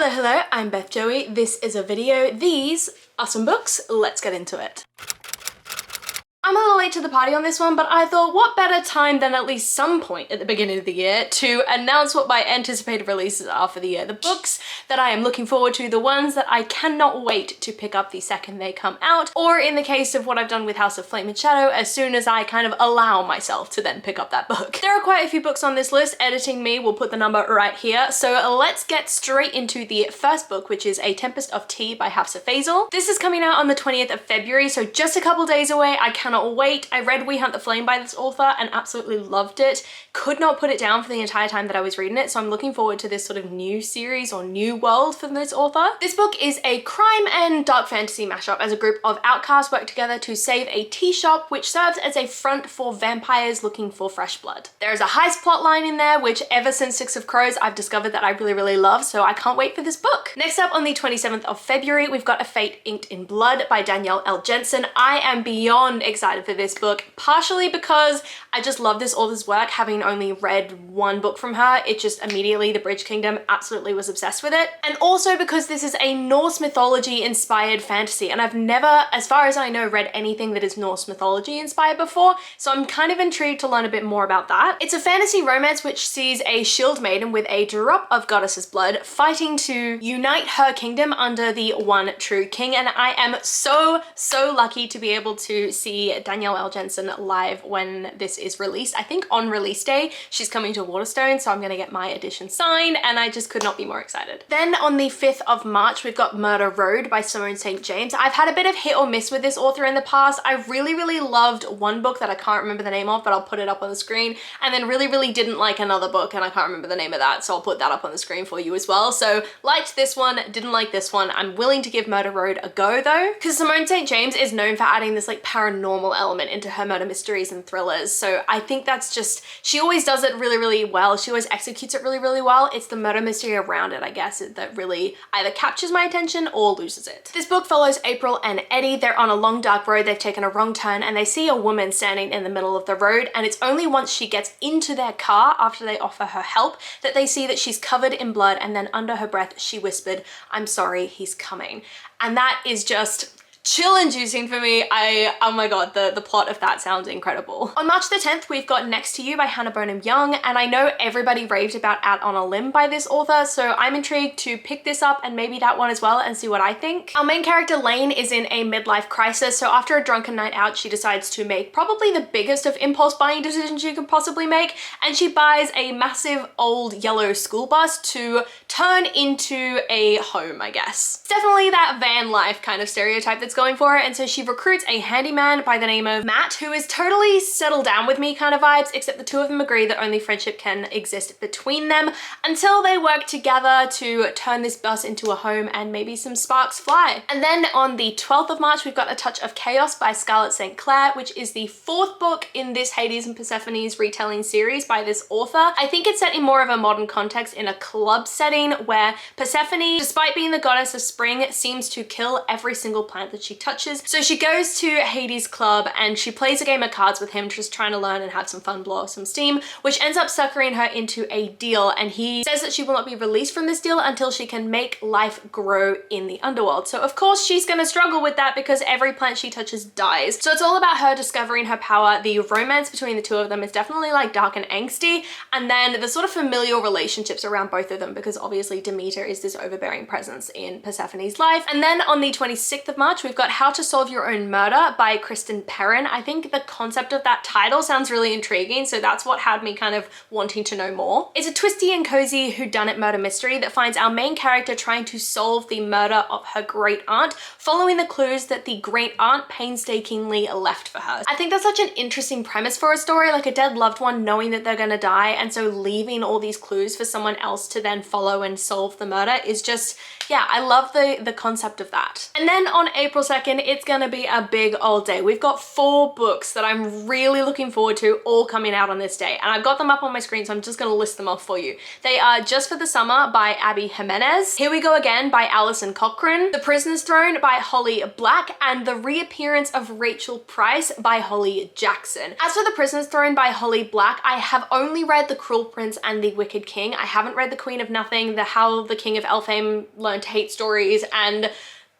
Hello, hello, I'm Beth Joey. This is a video. These are some books. Let's get into it. I'm a little late to the party on this one, but I thought what better time than at least some point at the beginning of the year to announce what my anticipated releases are for the year. The books that I am looking forward to, the ones that I cannot wait to pick up the second they come out, or in the case of what I've done with House of Flame and Shadow, as soon as I kind of allow myself to then pick up that book. There are quite a few books on this list. Editing me will put the number right here. So let's get straight into the first book, which is A Tempest of Tea by Hafsah Faizal. This is coming out on the 20th of February, so just a couple days away. I cannot wait. I read We Hunt the Flame by this author and absolutely loved it. Could not put it down for the entire time that I was reading it, so I'm looking forward to this sort of new series or new world from this author. This book is a crime and dark fantasy mashup as a group of outcasts work together to save a tea shop which serves as a front for vampires looking for fresh blood. There is a heist plot line in there which ever since Six of Crows I've discovered that I really love, so I can't wait for this book. Next up on the 27th of February we've got A Fate Inked in Blood by Danielle Jensen. I am beyond excited for this book, partially because I just love this author's work. Having only read one book from her, it just immediately, The Bridge Kingdom, absolutely was obsessed with it. And also because this is a Norse mythology inspired fantasy, and I've never, as far as I know, read anything that is Norse mythology inspired before, so I'm kind of intrigued to learn a bit more about that. It's a fantasy romance which sees a shield maiden with a drop of goddess's blood fighting to unite her kingdom under the one true king, and I am so lucky to be able to see Danielle Jensen live when this is released. I think on release day she's coming to Waterstone, so I'm gonna get my edition signed and I just could not be more excited. Then on the 5th of March we've got Murder Road by Simone St. James. I've had a bit of hit or miss with this author in the past. I really loved one book that I can't remember the name of, but I'll put it up on the screen, and then really didn't like another book and I can't remember the name of that, so I'll put that up on the screen for you as well. So liked this one, didn't like this one. I'm willing to give Murder Road a go though, because Simone St. James is known for adding this like paranormal element into her murder mysteries and thrillers, so I think that's just, she always does it really well. She always executes it really well. It's the murder mystery around it, I guess, that really either captures my attention or loses it. This book follows April and Eddie. They're on a long dark road, they've taken a wrong turn, and they see a woman standing in the middle of the road, and it's only once she gets into their car after they offer her help that they see that she's covered in blood, and then under her breath she whispered, "I'm sorry, he's coming." And that is just chill-inducing for me. Oh my god, the plot of that sounds incredible. On March the 10th, we've got Next to You by Bonam-Young, and I know everybody raved about Out on a Limb by this author, so I'm intrigued to pick this up and maybe that one as well and see what I think. Our main character Lane is in a midlife crisis, so after a drunken night out, she decides to make probably the biggest of impulse buying decisions you could possibly make, and she buys a massive old yellow school bus to turn into a home, I guess. It's definitely that van life kind of stereotype that's going for it, and so she recruits a handyman by the name of Matt, who is totally settle down with me kind of vibes, except the two of them agree that only friendship can exist between them until they work together to turn this bus into a home and maybe some sparks fly. And then on the 12th of March, we've got A Touch of Chaos by Scarlett St. Clair, which is the 4th book in this Hades and Persephone's retelling series by this author. I think it's set in more of a modern context in a club setting where Persephone, despite being the goddess of spring, seems to kill every single plant that she touches. So she goes to Hades' club and she plays a game of cards with him, just trying to learn and have some fun, blow off some steam, which ends up suckering her into a deal, and he says that she will not be released from this deal until she can make life grow in the underworld. So of course she's gonna struggle with that because every plant she touches dies. So it's all about her discovering her power. The romance between the two of them is definitely like dark and angsty, and then the sort of familial relationships around both of them, because obviously Demeter is this overbearing presence in Persephone's life. And then on the 26th of March, we've got How to Solve Your Own Murder by Kristen Perrin. I think the concept of that title sounds really intriguing, so that's what had me kind of wanting to know more. It's a twisty and cozy whodunit murder mystery that finds our main character trying to solve the murder of her great aunt, following the clues that the great aunt painstakingly left for her. I think that's such an interesting premise for a story, like a dead loved one knowing that they're gonna die, and so leaving all these clues for someone else to then follow and solve the murder is just, yeah, I love the concept of that. And then on April April 2nd, it's gonna be a big old day. We've got 4 books that I'm really looking forward to all coming out on this day, and I've got them up on my screen, so I'm just gonna list them off for you. They are Just for the Summer by Abby Jimenez, Here We Go Again by Alison Cochrun, The Prisoner's Throne by Holly Black, and The Reappearance of Rachel Price by Holly Jackson. As for The Prisoner's Throne by Holly Black, I have only read The Cruel Prince and The Wicked King. I haven't read The Queen of Nothing, The How the King of Elfame Learned to Hate Stories, and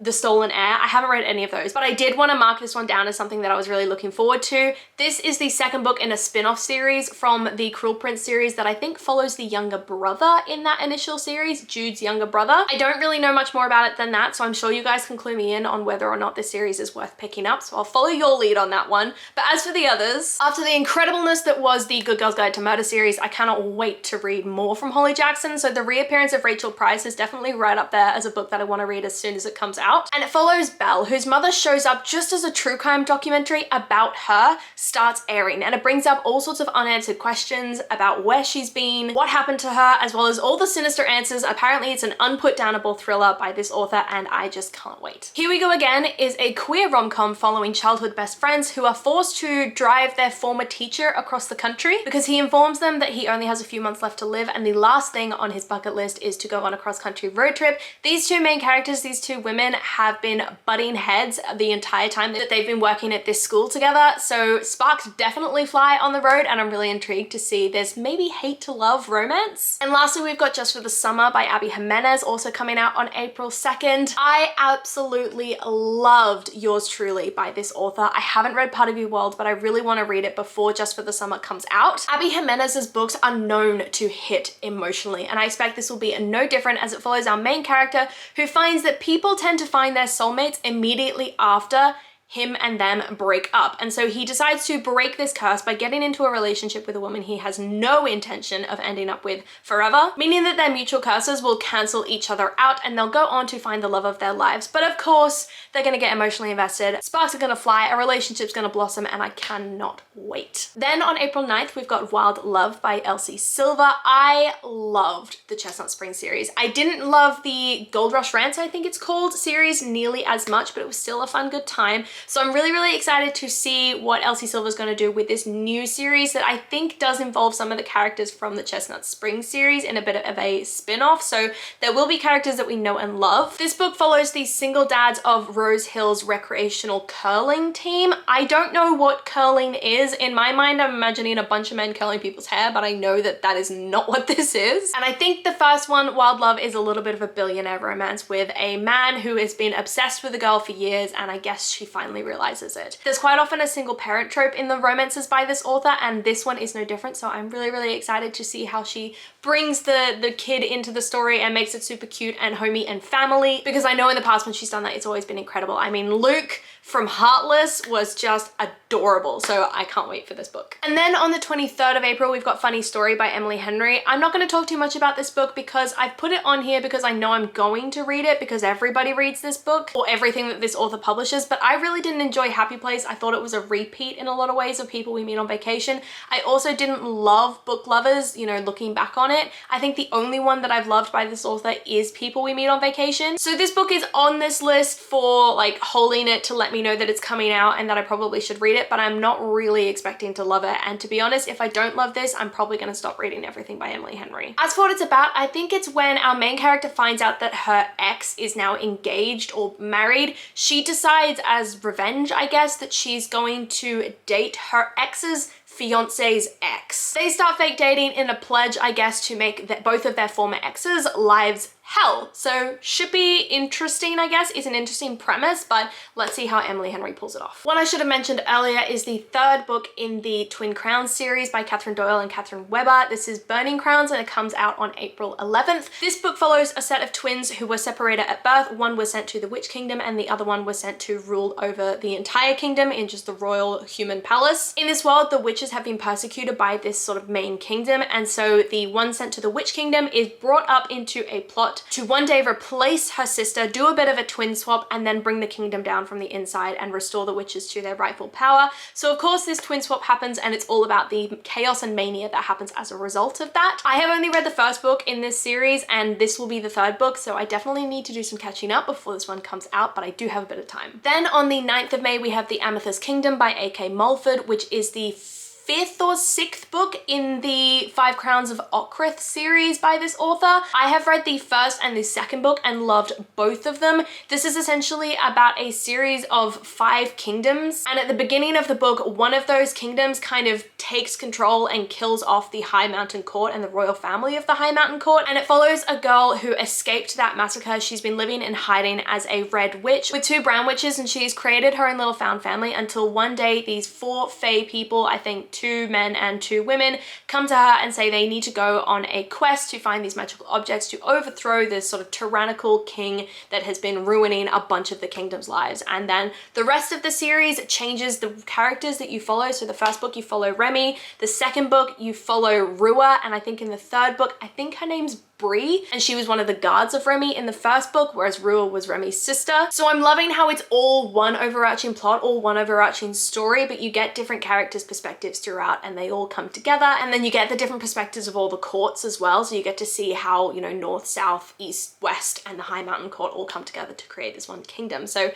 The Stolen Heir. I haven't read any of those, but I did want to mark this one down as something that I was really looking forward to. This is the second book in a spin-off series from the Cruel Prince series that I think follows the younger brother in that initial series, Jude's younger brother. I don't really know much more about it than that, so I'm sure you guys can clue me in on whether or not this series is worth picking up, so I'll follow your lead on that one. But as for the others, after the incredibleness that was the Good Girls Guide to Murder series, I cannot wait to read more from Holly Jackson, so The Reappearance of Rachel Price is definitely right up there as a book that I want to read as soon as it comes out. And it follows Belle, whose mother shows up just as a true crime documentary about her starts airing, and it brings up all sorts of unanswered questions about where she's been, what happened to her, as well as all the sinister answers. Apparently it's an unputdownable thriller by this author, and I just can't wait. Here We Go Again is a queer rom-com following childhood best friends who are forced to drive their former teacher across the country because he informs them that he only has a few months left to live, and the last thing on his bucket list is to go on a cross-country road trip. These two main characters, these two women, have been butting heads the entire time that they've been working at this school together, so sparks definitely fly on the road, and I'm really intrigued to see this maybe hate to love romance. And lastly, we've got Just for the Summer by Abby Jimenez, also coming out on April 2nd. I absolutely loved Yours Truly by this author. I haven't read Part of Your World, but I really want to read it before Just for the Summer comes out. Abby Jimenez's books are known to hit emotionally, and I expect this will be no different, as it follows our main character who finds that people tend to find their soulmates immediately after him and them break up. And so he decides to break this curse by getting into a relationship with a woman he has no intention of ending up with forever, meaning that their mutual curses will cancel each other out and they'll go on to find the love of their lives. But of course, they're gonna get emotionally invested, sparks are gonna fly, a relationship's gonna blossom, and I cannot wait. Then on April 9th, we've got Wild Love by Elsie Silver. I loved the Chestnut Spring series. I didn't love the Gold Rush Rants, I think it's called, series nearly as much, but it was still a fun, good time. So I'm really, really excited to see what Elsie Silver's going to do with this new series that I think does involve some of the characters from the Chestnut Spring series in a bit of a spin-off. So there will be characters that we know and love. This book follows the single dads of Rose Hill's recreational curling team. I don't know what curling is. In my mind, I'm imagining a bunch of men curling people's hair, but I know that that is not what this is. And I think the first one, Wild Love, is a little bit of a billionaire romance with a man who has been obsessed with a girl for years, and I guess she finally realizes it. There's quite often a single parent trope in the romances by this author, and this one is no different, so I'm really, really excited to see how she brings the kid into the story and makes it super cute and homey and family, because I know in the past when she's done that, it's always been incredible. I mean, Luke from Heartless was just adorable, so I can't wait for this book. And then on the 23rd of April, we've got Funny Story by Emily Henry. I'm not going to talk too much about this book because I've put it on here because I know I'm going to read it because everybody reads this book or everything that this author publishes, but I really didn't enjoy Happy Place. I thought it was a repeat in a lot of ways of People We Meet on Vacation. I also didn't love Book Lovers, you know, looking back on it. I think the only one that I've loved by this author is People We Meet on Vacation. So this book is on this list for like holding it to let me know that it's coming out and that I probably should read it, but I'm not really expecting to love it. And to be honest, if I don't love this, I'm probably going to stop reading everything by Emily Henry. As for what it's about, I think it's when our main character finds out that her ex is now engaged or married. She decides as revenge, I guess, that she's going to date her ex's fiance's ex. They start fake dating in a pledge, I guess, to make both of their former exes' lives hell. So should be interesting, I guess. It's an interesting premise, but let's see how Emily Henry pulls it off. What I should have mentioned earlier is the third book in the Twin Crowns series by Katherine Doyle and Catherine Weber. This is Burning Crowns and it comes out on April 11th. This book follows a set of twins who were separated at birth. One was sent to the Witch Kingdom and the other one was sent to rule over the entire kingdom in just the royal human palace. In this world, the witches have been persecuted by this sort of main kingdom, and so the one sent to the Witch Kingdom is brought up into a plot court to one day replace her sister, do a bit of a twin swap, and then bring the kingdom down from the inside and restore the witches to their rightful power. So of course this twin swap happens, and it's all about the chaos and mania that happens as a result of that. I have only read the first book in this series, and this will be the third book, so I definitely need to do some catching up before this one comes out, but I do have a bit of time. Then on the 9th of May, we have The Amethyst Kingdom by A.K. Mulford, which is the 5th or 6th book in the Five Crowns of Okrith series by this author. I have read the first and the second book and loved both of them. This is essentially about a series of 5 kingdoms, and at the beginning of the book, one of those kingdoms kind of takes control and kills off the High Mountain Court and the royal family of the High Mountain Court, and it follows a girl who escaped that massacre. She's been living in hiding as a red witch with 2 brown witches, and she's created her own little found family until one day these 4 fae people, I think 2 men and 2 women, come to her and say they need to go on a quest to find these magical objects to overthrow this sort of tyrannical king that has been ruining a bunch of the kingdom's lives. And then the rest of the series changes the characters that you follow. So the first book you follow Remy, the second book you follow Rua, and I think in the third book, I think her name's Bree, and she was one of the guards of Remy in the first book, whereas Rua was Remy's sister. So I'm loving how it's all one overarching plot, all one overarching story, but you get different characters' perspectives throughout and they all come together. And then you get the different perspectives of all the courts as well. So you get to see how, you know, north, south, east, west, and the High Mountain Court all come together to create this one kingdom. So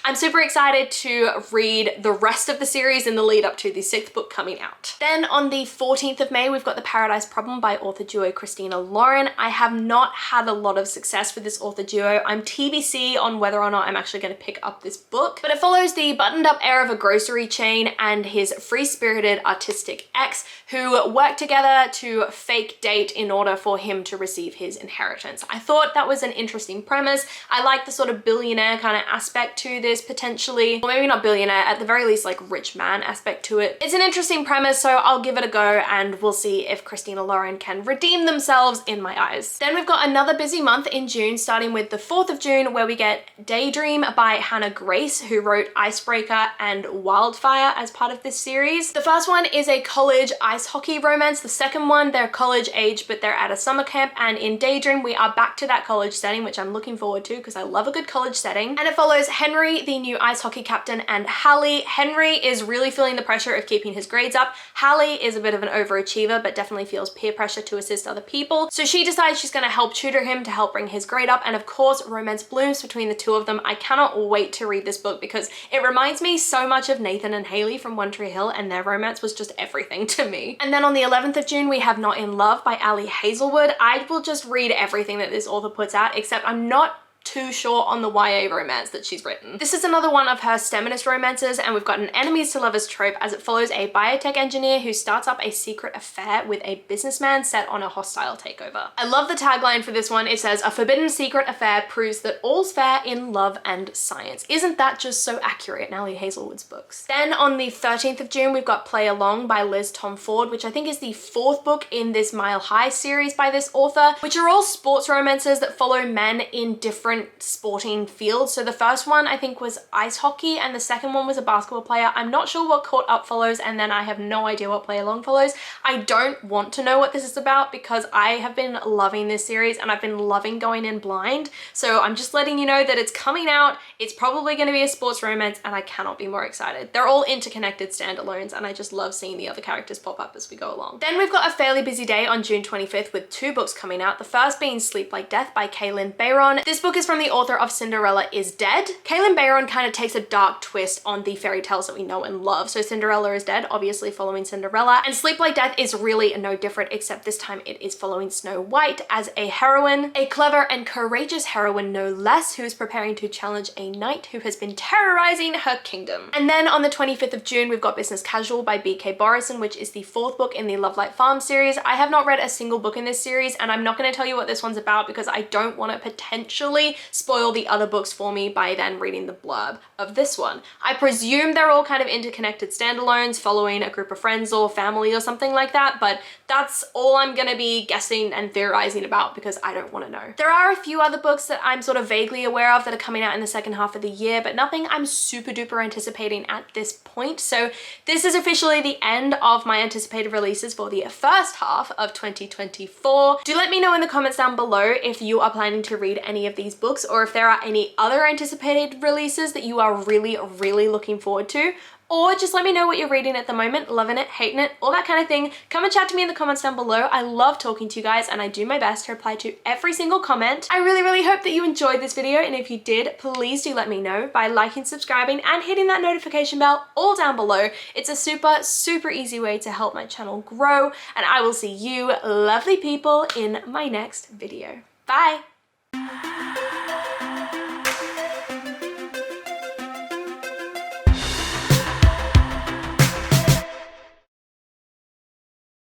I'm super excited to read the rest of the series in the lead up to the 6th book coming out. Then on the 14th of May, we've got The Paradise Problem by author duo Christina Lauren. I have not had a lot of success with this author duo. I'm TBC on whether or not I'm actually going to pick up this book, but it follows the buttoned up heir of a grocery chain and his free-spirited artistic ex who work together to fake date in order for him to receive his inheritance. I thought that was an interesting premise. I like the sort of billionaire kind of aspect to this potentially, or maybe not billionaire, at the very least like rich man aspect to it. It's an interesting premise, so I'll give it a go and we'll see if Christina Lauren can redeem themselves in my eyes. Then we've got another busy month in June, starting with the 4th of June, where we get Daydream by Hannah Grace, who wrote Icebreaker and Wildfire as part of this series. The first one is a college ice hockey romance. The second one, they're college age, but they're at a summer camp. And in Daydream, we are back to that college setting, which I'm looking forward to because I love a good college setting. And it follows Henry, the new ice hockey captain, and Hallie. Henry is really feeling the pressure of keeping his grades up. Hallie is a bit of an overachiever, but definitely feels peer pressure to assist other people. So she decides she's going to help tutor him to help bring his grade up, and of course romance blooms between the two of them. I cannot wait to read this book because it reminds me so much of Nathan and Haley from One Tree Hill, and their romance was just everything to me. And then on the 11th of June we have Not in Love by Ali Hazelwood. I will just read everything that this author puts out, except I'm not too sure on the YA romance that she's written. This is another one of her STEMinist romances, and we've got an enemies to lovers trope as it follows a biotech engineer who starts up a secret affair with a businessman set on a hostile takeover. I love the tagline for this one. It says, "A forbidden secret affair proves that all's fair in love and science." Isn't that just so accurate in Ali Hazelwood's books? Then on the 13th of June, we've got Play Along by Liz Tomforde, which I think is the 4th book in this Mile High series by this author, which are all sports romances that follow men in different sporting fields. So the first one I think was ice hockey and the second one was a basketball player. I'm not sure what Caught Up follows, and then I have no idea what Play Along follows. I don't want to know what this is about because I have been loving this series and I've been loving going in blind. So I'm just letting you know that it's coming out. It's probably going to be a sports romance and I cannot be more excited. They're all interconnected standalones and I just love seeing the other characters pop up as we go along. Then we've got a fairly busy day on June 25th with 2 books coming out. The first being Sleep Like Death by Kalynn Bayron. This book is from the author of Cinderella is Dead. Kalynn Bayron kind of takes a dark twist on the fairy tales that we know and love. So Cinderella is Dead, obviously following Cinderella, and Sleep Like Death is really no different, except this time it is following Snow White as a heroine, a clever and courageous heroine no less, who is preparing to challenge a knight who has been terrorizing her kingdom. And then on the 25th of June, we've got Business Casual by B.K. Borison, which is the 4th book in the Lovelight Farm series. I have not read a single book in this series, and I'm not going to tell you what this one's about because I don't want to potentially essentially spoil the other books for me by then reading the blurb of this one. I presume they're all kind of interconnected standalones following a group of friends or family or something like that, but that's all I'm gonna be guessing and theorizing about because I don't want to know. There are a few other books that I'm sort of vaguely aware of that are coming out in the second half of the year, but nothing I'm super duper anticipating at this point. So this is officially the end of my anticipated releases for the first half of 2024. Do let me know in the comments down below if you are planning to read any of these books or if there are any other anticipated releases that you are really looking forward to. Or just let me know what you're reading at the moment, loving it, hating it, all that kind of thing. Come and chat to me in the comments down below. I love talking to you guys and I do my best to reply to every single comment. I really hope that you enjoyed this video, and if you did, please do let me know by liking, subscribing, and hitting that notification bell all down below. It's a super easy way to help my channel grow, and I will see you lovely people in my next video. Bye!